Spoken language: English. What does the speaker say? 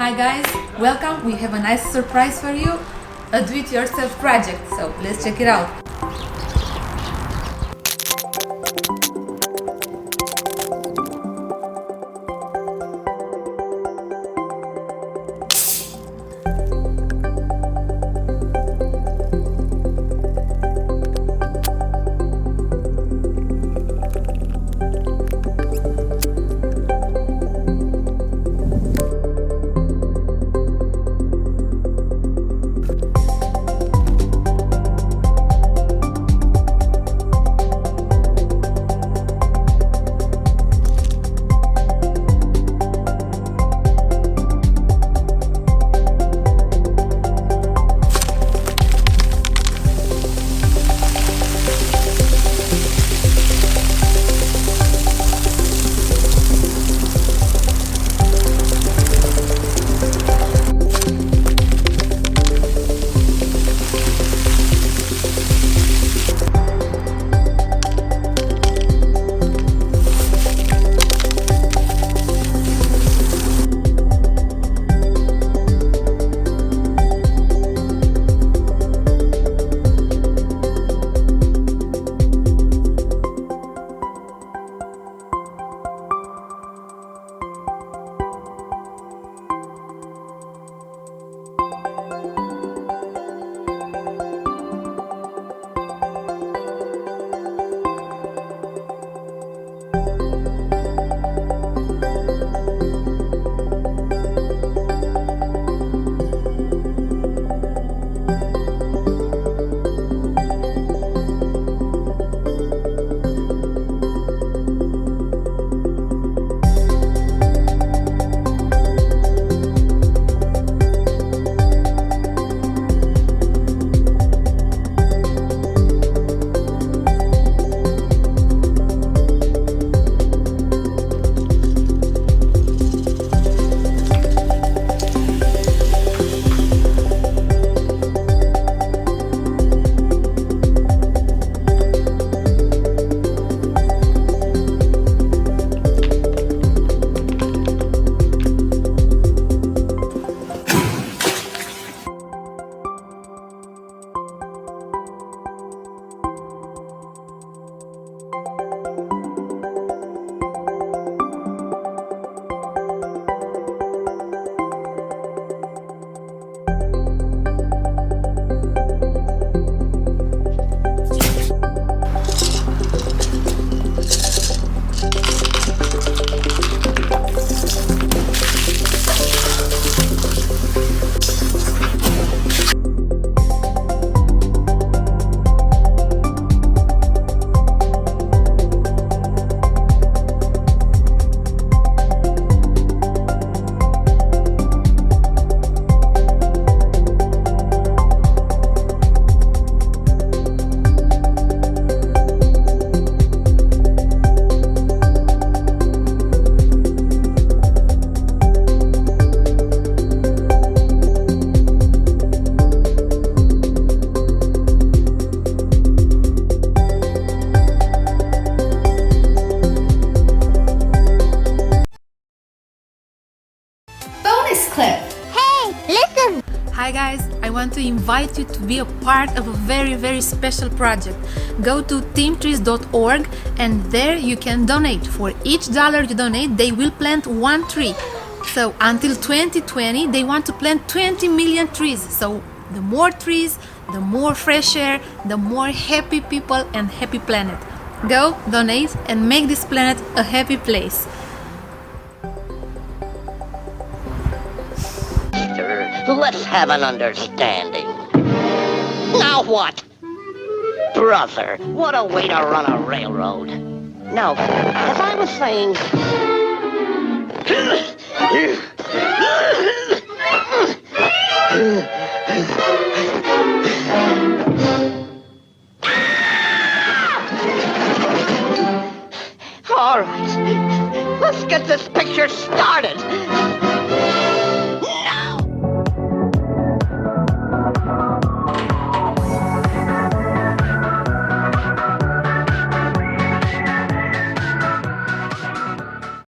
Hi guys, welcome. We have a nice surprise for you, a do-it-yourself project, so let's check it out. Bonus clip. Hey, listen! Hi guys, I want to invite you to be a part of a very special project. Go to teamtrees.org and there you can donate. For each dollar you donate, they will plant one tree. So until 2020, they want to plant 20 million trees. So the more trees, the more fresh air, the more happy people and happy planet. Go, donate, and make this planet a happy place. Let's have an understanding. Now what? Brother, what a way to run a railroad. Now, as I was saying... All right, let's get this picture started.